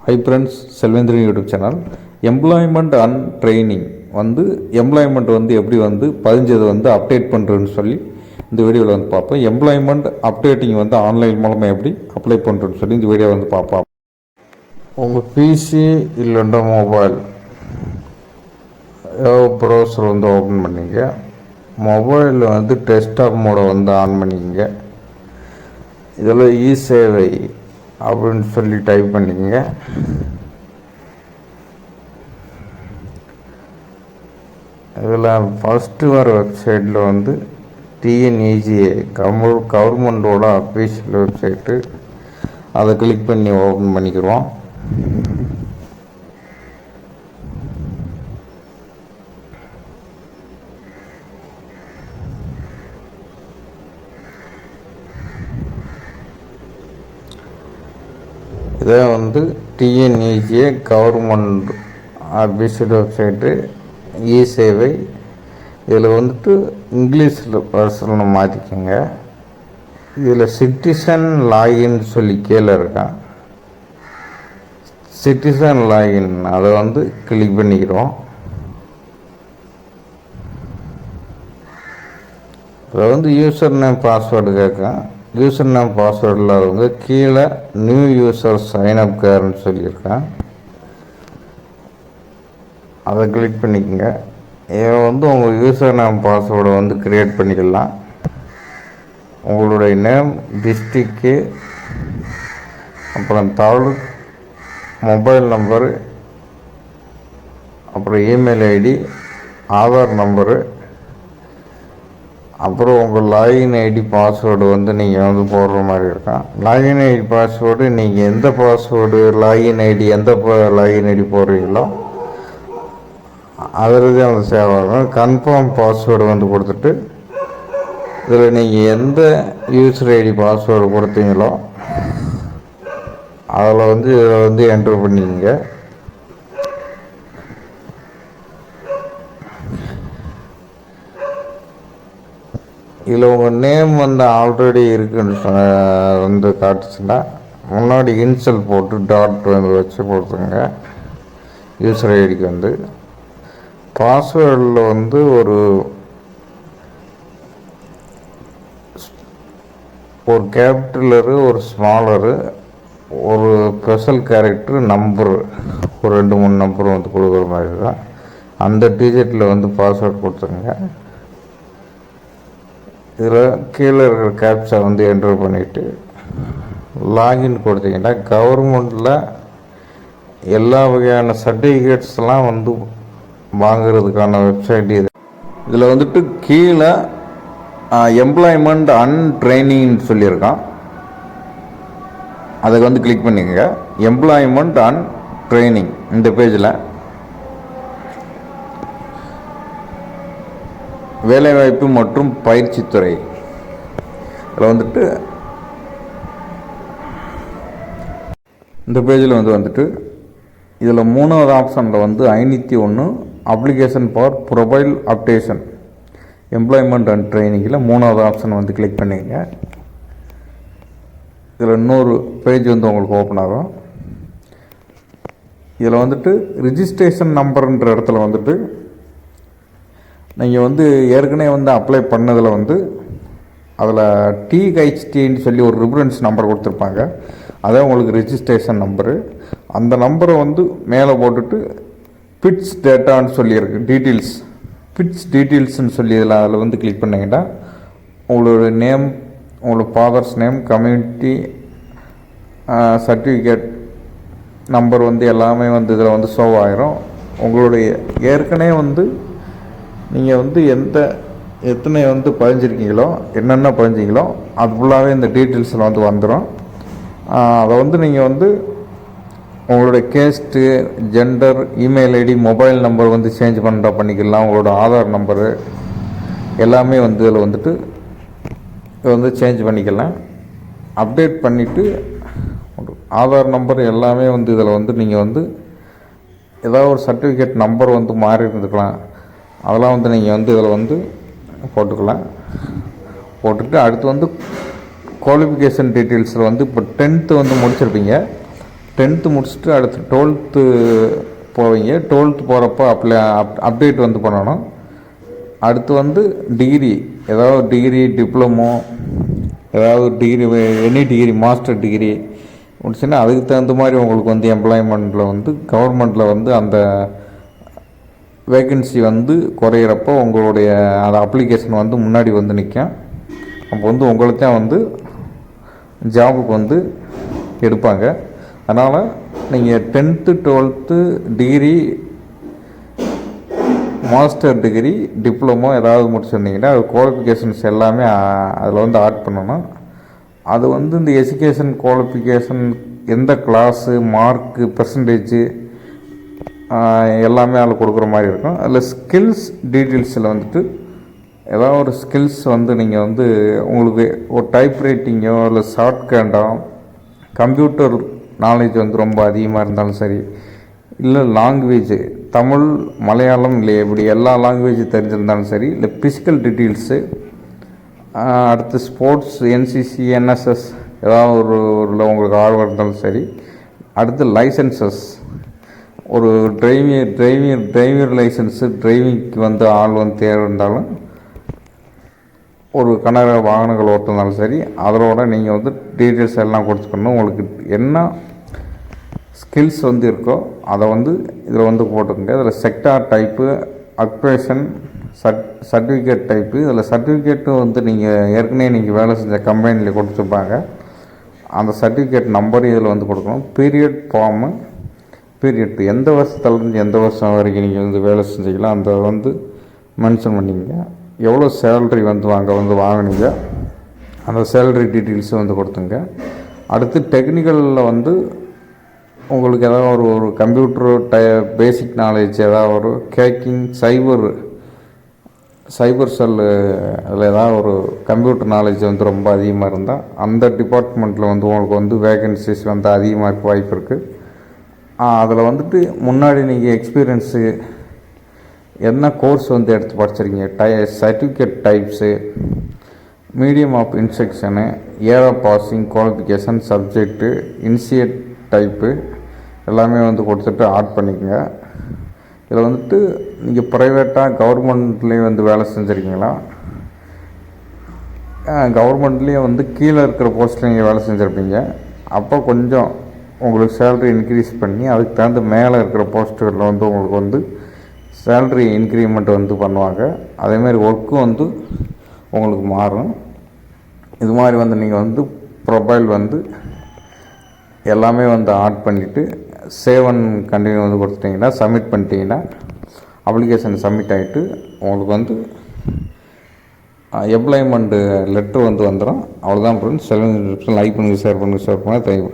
Hi friends, Selvendran YouTube channel. Employment and training employment எப்படி பதிஞ்சதை update பண்ணுறதுன்னு சொல்லி இந்த வீடியோவில் பார்ப்போம். எம்ப்ளாய்மெண்ட் அப்டேட்டிங் ஆன்லைன் மூலமாக எப்படி அப்ளை பண்ணுறதுன்னு சொல்லி இந்த வீடியோ பார்ப்போம். உங்கள் பிசி இல்லைன்னா மொபைல் ப்ரௌசர் ஓப்பன் பண்ணிங்க. மொபைலில் டெஸ்க்டாப் மோடை ஆன் பண்ணிக்கங்க. இதில் இ-சேவை அப்படின்னு சொல்லி டைப் பண்ணிக்கங்க. இதில் ஃபஸ்ட்டு வர வெப்சைட்டில் டிஎன்இஜிஏ கவர்மெண்டோட அஃபீஷியல் வெப்சைட்டு, அதை கிளிக் பண்ணி ஓப்பன் பண்ணிக்கிறோம். இதை டிஎன்இஜிஏ கவர்மெண்ட் அஃபீஷியல் வெப்சைட்டு இ-சேவை. இதில் இங்கிலீஷில் பர்சனில் மாற்றிக்கோங்க. இதில் சிட்டிசன் லாகின் சொல்லி கீழே இருக்கான். சிட்டிசன் லாகின் அதை கிளிக் பண்ணிக்கிறோம். இதில் யூசர் நேம் பாஸ்வேர்டு கேட்கும். யூசர் நேம் பாஸ்வேர்டு இல்லாதவங்க கீழே நியூ யூசர் சைன்அப் கேர்ன்னு சொல்லியிருக்கேன். அதை கிளிக் பண்ணிக்கோங்க. இதை உங்கள் யூசர் நேம் பாஸ்வேர்டை க்ரியேட் பண்ணிக்கலாம். உங்களுடைய நேம், டிஸ்ட்ரிக்கு, அப்புறம் தாலுக், மொபைல் நம்பரு, அப்புறம் இமெயில் ஐடி, ஆதார் நம்பரு, அப்புறம் உங்கள் லாகின் ஐடி பாஸ்வேர்டு நீங்கள் போடுற மாதிரி இருக்கும். லாகின் ஐடி பாஸ்வேர்டு நீங்கள் எந்த பாஸ்வேர்டு லாகின் ஐடி போடுறீங்களோ அதில் தான் சேவ் ஆகும். கன்ஃபார்ம் பாஸ்வேர்டு கொடுத்துட்டு இதில் நீங்கள் எந்த யூசர் ஐடி பாஸ்வேர்டு கொடுத்தீங்களோ அதில் இதில் என்ட்ரு பண்ணிக்கங்க. இதில் உங்கள் நேம் ஆல்ரெடி இருக்குன்னு காட்டுச்சுன்னா முன்னாடி இன்சல் போட்டு டாட் வச்சு கொடுத்துங்க. யூசர் ஐடிக்கு பாஸ்வேர்டில் ஒரு கேபிட்டலரு, ஒரு ஸ்மாலரு, ஒரு ஸ்பெஷல் கேரக்டரு, நம்பரு, ஒரு 2-3 நம்பர் கொடுக்குற மாதிரி தான். அந்த டிஜிட்டில் பாஸ்வேர்டு கொடுத்துருங்க. இதில் கீழே இருக்கிற கேப்சா என்ட்ரு பண்ணிவிட்டு லாகின் கொடுத்தீங்கன்னா கவர்மெண்டில் எல்லா வகையான சர்டிஃபிகேட்ஸ்லாம் வாங்கிறதுக்கான வெப்சைட் இது. இதில் கீழே எம்ப்ளாய்மெண்ட் அண்ட் ட்ரைனிங்னு சொல்லியிருக்கான். அதை கிளிக் பண்ணிக்கங்க. எம்ப்ளாய்மெண்ட் அண்ட் ட்ரைனிங் இந்த பேஜில் வேலைவாய்ப்பு மற்றும் பயிற்சித்துறை இதில் இந்த பேஜில் இதில் 3வது ஆப்ஷனில் 501 application for profile updation employment and ட்ரைனிங்கில் 3வது ஆப்ஷன் கிளிக் பண்ணிக்கங்க. இதில் இன்னொரு பேஜ் உங்களுக்கு ஓப்பன் ஆகும். இதில் ரிஜிஸ்ட்ரேஷன் நம்பர்ன்ற இடத்துல நீங்கள் ஏற்கனவே அப்ளை பண்ணதில் அதில் டிஹெச்டின்னு சொல்லி ஒரு ரிஃபரன்ஸ் நம்பர் கொடுத்துருப்பாங்க. அதான் உங்களுக்கு ரிஜிஸ்ட்ரேஷன் நம்பரு. அந்த நம்பரை மேலே போட்டுட்டு ஃபிட்ஸ் டேட்டான்னு சொல்லியிருக்கு, ஃபிட்ஸ் டீட்டெயில்ஸ்ன்னு சொல்லி அதில் கிளிக் பண்ணிங்கன்னா உங்களோட நேம், உங்களோட father's name, community certificate number எல்லாமே இதில் ஷோ ஆயிரும். உங்களுடைய ஏற்கனவே நீங்கள் எத்தனை பதிஞ்சிருக்கீங்களோ, என்னென்ன பதிஞ்சிங்களோ அது ஃபுல்லாகவே இந்த டீட்டெயில்ஸில் வந்துடும். அதை நீங்கள் உங்களுடைய caste, gender, email ID, mobile number change பண்ணிக்கலாம். உங்களோட ஆதார் நம்பரு எல்லாமே இதில் இது சேஞ்ச் பண்ணிக்கலாம். அப்டேட் பண்ணிவிட்டு ஆதார் நம்பர் எல்லாமே இதில் நீங்கள் ஏதாவது ஒரு சர்டிஃபிகேட் நம்பர் மாறி இருந்துக்கலாம். அதெல்லாம் நீங்கள் இதில் போட்டுக்கலாம். போட்டுட்டு அடுத்து குவாலிஃபிகேஷன் டீட்டெயில்ஸில் இப்போ 10th முடிச்சிருப்பீங்க. 10th முடிச்சுட்டு அடுத்து 12th போவீங்க. 12th போகிறப்போ அப்டேட் வந்து பண்ணணும். அடுத்து வந்து டிகிரி, ஏதாவது டிகிரி, டிப்ளமோ, ஏதாவது degree, any degree, master degree முடிச்சுன்னா அதுக்கு தகுந்த மாதிரி உங்களுக்கு வந்து எம்ப்ளாய்மெண்ட்டில் வந்து கவர்மெண்ட்டில் வந்து அந்த வேக்கன்சி வந்து குறையிறப்போ உங்களுடைய அந்த அப்ளிகேஷன் வந்து முன்னாடி வந்து நிற்கும். அப்போ வந்து உங்களுக்கு தான் வந்து ஜாபுக்கு வந்து எடுப்பாங்க. அதனால் நீங்கள் 10th 12th degree, master degree, diploma ஏதாவது முடிச்சிருந்தீங்கன்னா அது குவாலிஃபிகேஷன்ஸ் எல்லாமே அதில் வந்து ஆட் பண்ணணும். அது வந்து இந்த எஜுகேஷன் குவாலிஃபிகேஷன் எந்த கிளாஸு, மார்க்கு, பெர்சன்டேஜு எல்லாமே அதில் கொடுக்குற மாதிரி இருக்கும். அதில் ஸ்கில்ஸ் டீட்டெயில்ஸில் வந்துட்டு ஏதாவது ஒரு ஸ்கில்ஸ் வந்து நீங்கள் வந்து உங்களுக்கு ஒரு டைப் ரைட்டிங்கோ இல்லை ஷார்ட்கண்டோ, கம்ப்யூட்டர் நாலேஜ் வந்து ரொம்ப அதிகமாக இருந்தாலும் சரி, இல்லை லாங்குவேஜ் தமிழ், மலையாளம், இல்லை இப்படி எல்லா லாங்குவேஜ் தெரிஞ்சிருந்தாலும் சரி, இல்லை ஃபிசிக்கல் டீட்டெயில்ஸு, அடுத்து ஸ்போர்ட்ஸ், என்சிசி, என்எஸ்எஸ் ஏதாவது ஒரு உங்களுக்கு ஆர்வம் இருந்தாலும் சரி, அடுத்து லைசன்சஸ், ஒரு டிரைவர் லைசன்ஸு, டிரைவிங்க்கு வந்து ஆள் வந்து தேவை இருந்தாலும், ஒரு கனரக வாகனங்கள் ஓட்டினாலும் சரி, அதோட நீங்கள் வந்து டீட்டெயில்ஸ் எல்லாம் கொடுத்துக்கணும். உங்களுக்கு என்ன ஸ்கில்ஸ் வந்து இருக்கோ அதை வந்து இதில் வந்து போட்டுக்கோங்க. இதில் செக்டார் டைப்பு, அக்பேஷன், சர்டிஃபிகேட் டைப்பு, இதில் சர்டிஃபிகேட்டும் வந்து ஏற்கனவே நீங்கள் வேலை செஞ்ச கம்பெனியில் கொடுத்துருப்பாங்க. அந்த சர்டிஃபிகேட் நம்பர் இதில் வந்து கொடுக்கணும். பீரியட் ஃபார்மு, பீரியட் எந்த வருஷத்துலேருந்து எந்த வருஷம் வரைக்கும் நீங்கள் வந்து வேலை செஞ்சீங்களோ அந்த வந்து மென்ஷன் பண்ணிங்க. எவ்வளோ சேலரி வந்து வாங்கினீங்க அந்த சேலரி டீட்டெயில்ஸும் வந்து கொடுத்துங்க. அடுத்து டெக்னிக்கலில் வந்து உங்களுக்கு ஏதாவது ஒரு கம்ப்யூட்டர் பேசிக் நாலேஜ், ஏதாவது ஒரு கேக்கிங், சைபர் செல்லு, அதில் ஏதாவது ஒரு கம்ப்யூட்டர் நாலேஜ் வந்து ரொம்ப அதிகமாக இருந்தால் அந்த டிபார்ட்மெண்ட்டில் வந்து உங்களுக்கு வந்து வேகன்சிஸ் வந்து அதிகமாக இருக்க வாய்ப்பு இருக்குது. அதில் வந்துட்டு முன்னாடி நீங்கள் எக்ஸ்பீரியன்ஸு என்ன கோர்ஸ் வந்து எடுத்து படிச்சிருக்கீங்க, certificate types, medium of instruction, year of passing, qualification, subject, initiate type எல்லாமே வந்து கொடுத்துட்டு ஆட் பண்ணிக்கோங்க. இதில் வந்துட்டு நீங்கள் ப்ரைவேட்டாக கவர்மெண்ட்லேயும் வந்து வேலை செஞ்சுருக்கீங்களா, கவர்மெண்ட்லேயும் வந்து கீழே இருக்கிற போஸ்ட்டில் நீங்கள் வேலை செஞ்சுருப்பீங்க. அப்போ கொஞ்சம் உங்களுக்கு சேலரி இன்க்ரீஸ் பண்ணி அதுக்கு தகுந்த மேலே இருக்கிற போஸ்ட்டுகளில் வந்து உங்களுக்கு வந்து சேலரி இன்க்ரிமெண்ட் வந்து பண்ணுவாங்க. அதேமாதிரி ஒர்க்கும் வந்து உங்களுக்கு மாறும். இது மாதிரி வந்து நீங்கள் வந்து ப்ரொஃபைல் வந்து எல்லாமே வந்து ஆட் பண்ணிவிட்டு சேவ் அண்ட் கண்டினியூ வந்து கொடுத்துட்டிங்கன்னா, சப்மிட் பண்ணிட்டீங்கன்னா அப்ளிகேஷன் சப்மிட் ஆகிட்டு உங்களுக்கு வந்து எம்ப்ளாய்மெண்ட்டு லெட்ரு வந்து வந்துடும். அவ்வளோதான் ஃப்ரெண்ட்ஸ். லைக் பண்ணுங்கள், ஷேர் பண்ணுங்கள், தேங்க்யூ.